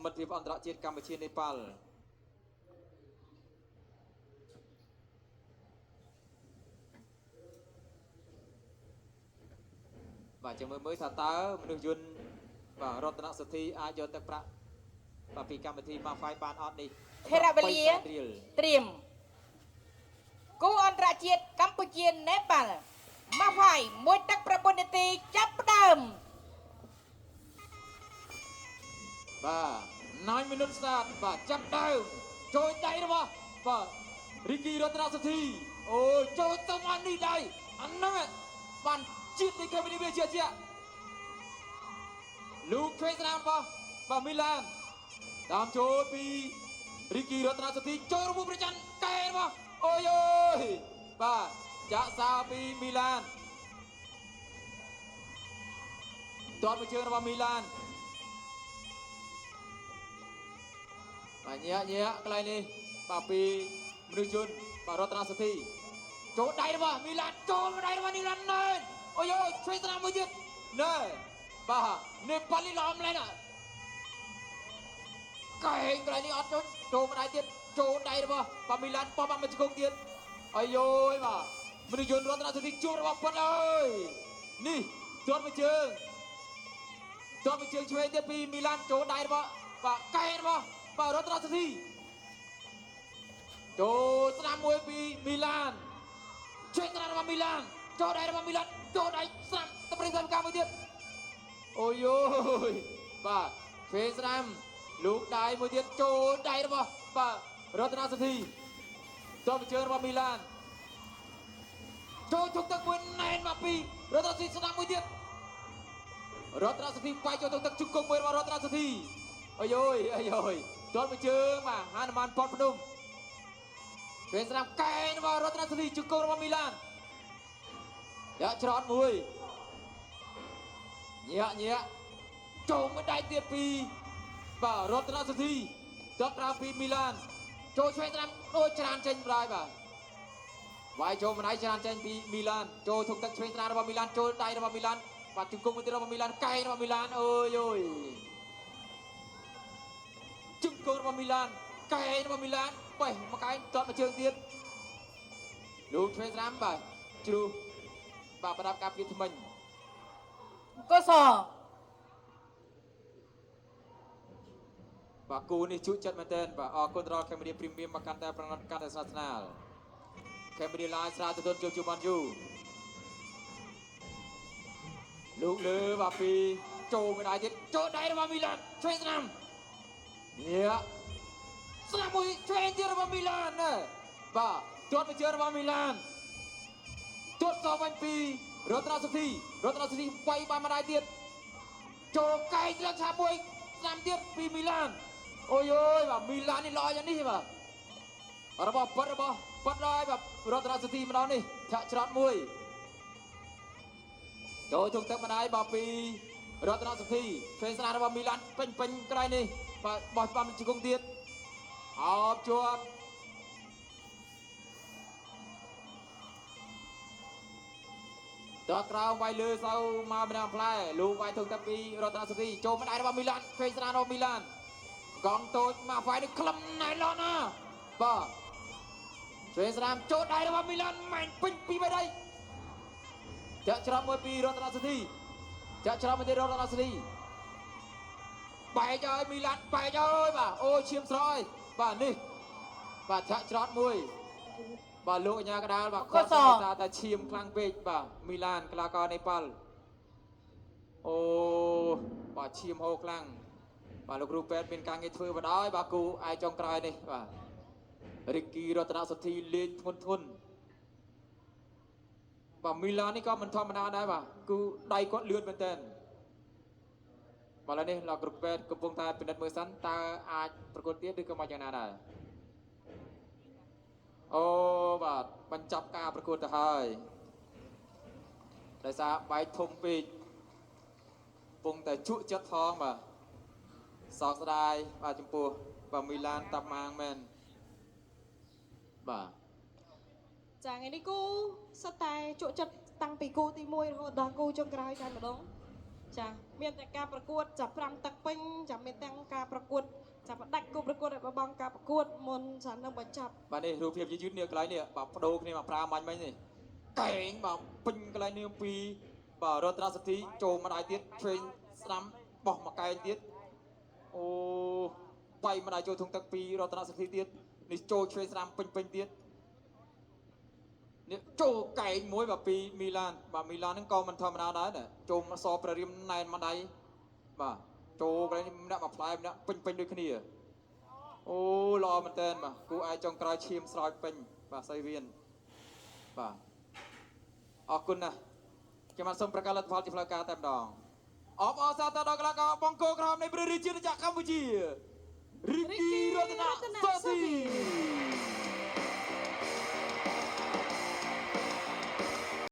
មិត្តភាពអន្តរជាតិកម្ពុជានេប៉ាល់បាទចាំមើលថាតើមនុស្សយន្តបាទរតនសុធីអាចយកទឹកប្រាក់បាទពីកម្មវិធី Mafai បានអត់នេះធេរវេលាត្រៀមគូអន្តរជាតិកម្ពុជានេប៉ាល់ Mafai មួយទឹក9នាទីចាប់ផ្ដើមបាទ9 minute start បាទចាប់ដើមចូលដៃរបស់បាទរីគីរតនសុធីអូចូលទៅអានេះដៃអាហ្នឹងបានជាតិនៃកម្មវិធីវាជាលោកឆ្វេងស្រាមរបស់បាទមីឡានតាមចូលពីរីគីរតនសុធីចូលរំប្រចាំកែរបស់អូយអើយបាទចាក់សាពីមីឡានទាត់មួយជើងរបស់មីឡានបាទញាក់កន្លែងនេះបាទពីមនុស្សយន្តបាទរតនសុធីចូលដៃរបស់មីឡានចូលដៃរបស់មីឡានណែអូយឆ្វេងស្រាមមួយទៀតណែបាទនេប៉ាល់ីឡំលែងណាកែងកន្លែងនេះអត់ចូលម្ដាយទៀតចូលដៃរបស់បាទមីឡានបោះបាត់មួយជង្គង់ទៀតអាយយបាទមនុស្សយន្តរតនសុធីជួបរបស់ប៉ុនអើយនេះទាត់មួយជើងឆ្វេងទៀតពីមីឡានចូលដៃរបស់បាទកែងរបស់បាទរតនសុធីចូលស្នាមមួយពីមីឡានឆ្វេងស្នាមរបស់មីឡានចូលដៃរបស់មីឡានចូលដៃស្នាមទៅប្រេងសកម្មមួយទៀតអូយបាទឆ្វេងស្នាមលោកដៃមួយទៀតចូលដៃរបស់បាទរតនសុធីតបជើងរបស់មីឡានចូលជុកទឹកមួយណែនមកពីរតនសុធីស្នាមមួយទៀតរតនសុធីបាយចូលទឹកជង្គង់មួយរបស់រតនសុធីអូយតបជើងបាទហានុមានប៉ុនភ្នំឆ្វេងស្នាមកែរបស់រតនសុធីជង្គង់របស់មីឡានយ៉ាច្រត់មួយញាក់ចូលមួយដៃទៀតពីបាទរតនសុធីដកក្រៅពីមីឡានចូលឆ្វេងស្នាមដូចច្រានចេញប្រហើយបាទវាយចូលម្ដាយច្រានចេញពីមីឡានចូលធុកទឹកឆ្វេងស្នាមរបស់មីឡានចូលដៃរបស់មីឡានបាទជង្គង់មួយទៀតរបស់មីឡានកែរបស់មីឡានអូយជង្គង់របស់មីឡានកែរបស់មីឡានបេះមកកែតត់មួយជើងទៀតលោកឆ្វេងស្នាមបាទជ្រុះបាទប្រដាប់ការពារថ្មិញកុសលបាទគូនេះជក់ចិត្តមែនទែនបាទអរគុណដល់ Camera Premium មកកាន់តែប្រណិតកាន់តែស្និទ្ធស្នាល Camera Live ស្រាទទួលជូបានយូលោកលើបាទពីចូលមួយដៃទៀតចូលដៃរបស់មីឡានឆ្វេងស្នាមស្នាមមួយឆ្វេងទៀតរបស់មីឡានណាបាទទាត់មួយជើងរបស់មីឡានទាត់សវិញពីរតនសុធីវាយបានមួយដៃទៀតចូលកែងលើកឆាមួយស្នាមទៀតពីមីឡានអូយបាទមីឡាននេះល្អយ៉ាងនេះបាទរបស់ប៉ិតហើយបាទរតនសុធីម្ដងនេះធាក់ច្រត់មួយចូលជុំទឹកម្ដាយបាទពីរតនសុធីឆ្វេងស្នាមរបស់មីឡានពេញក្រៃនេះបាទបោះបំជង្គង់ទៀតអបជាប់តើក្រៅវាយលើសៅមកម្ដងផ្លែលោកវាយធុងទឹកពីរតនសុធីចូលម្ដាយរបស់មីឡានឆ្វេងស្នាមរបស់មីឡានកងតូចមកវាយនេះក្លឹមណៃឡនណាបាទឆ្វេងស្នាមចូលដៃរបស់មីឡានម៉ែនពេញពីបីដៃចាក់ច្រត់មួយពីរតនសុធីចាក់ច្រត់មួយទៀតរតនសុធីបែកឲ្យមីឡានបែកឲ្យបាទអូឈាមស្រយបាទនេះបាទចាក់ច្រត់មួយបាទលោកអញ្ញាកដាលបាទគាត់ថាតែឈាមខ្លាំងពេកបាទមីឡានកីឡាករនេប៉ាល់អូបាទឈាមហូរខ្លាំងបាទលោកគ្រូពេទ្យមានការងារធ្វើបណ្ដោយបាទគូឯចុងក្រោយនេះបាទរីគីរតនសុធីលេងធ្ងន់បាទមីឡាននេះក៏មិនធម្មតាដែរបាទគឺដៃគាត់លឿនមែនទែនបាទឥឡូវនេះលោកគ្រូពេទ្យកំពុងតែពិនិត្យមើលសិនតើអាចប្រកួតទៀតឬក៏មកយ៉ាងណាដែរអូបាទបញ្ចប់ការប្រកួតទៅហើយដោយសារបែកធំពេកកំពុងតែជក់ចិត្តផងបាទសោកស្ដាយបាទចំពោះបាទមីឡានតាប់ម៉ាងមែនបាទចាថ្ងៃនេះគូសិតតែជក់ចិត្តតាំងពីគូទី1រហូតដល់គូចុងក្រោយតែម្ដងចាមានតែការប្រកួតចាប់5ទឹកពេញចាមានទាំងការប្រកួត ចាប់ដាច់គូប្រកួតឲ្យបបងការប្រកួតមុនចានឹងបញ្ចប់ បាទនេះរូបភាពយឺតៗនេះកន្លែងនេះបាទបដូរគ្នាមកប្រាមាញ់មិញនេះកែងបាទពេញកន្លែងនេះពីបាទរតនសទ្ធិចូលម្ដាយទៀតឆ្វេងស្ដាំបោះមកកែងទៀតអូបៃម្ដាយចូលធុងទឹកពីរតនសទ្ធិទៀតនេះចូលឆ្វេងស្ដាំពេញទៀតនេះចូលកែងមួយបាទពីមីឡានបាទមីឡានហ្នឹងក៏មិនធម្មតាដែរចូលមកសប្ររៀមណែនម្ដាយបាទចូលកន្លែងនេះម្នាក់មកផ្លែម្នាក់ពេញដូចគ្នា អូល្អមែនតើបាទគូឯចុងក្រោយឈាមស្រោចពេញបាទសៃវៀនបាទអរគុណណាស់ខ្ញុំបានសូមប្រកាសលទ្ធផលជាផ្លូវការតែម្ដងអបអរសាទរដល់កីឡាករបង្គោលក្រហមនៃព្រះរាជាណាចក្រកម្ពុជារីគីរតនសុធី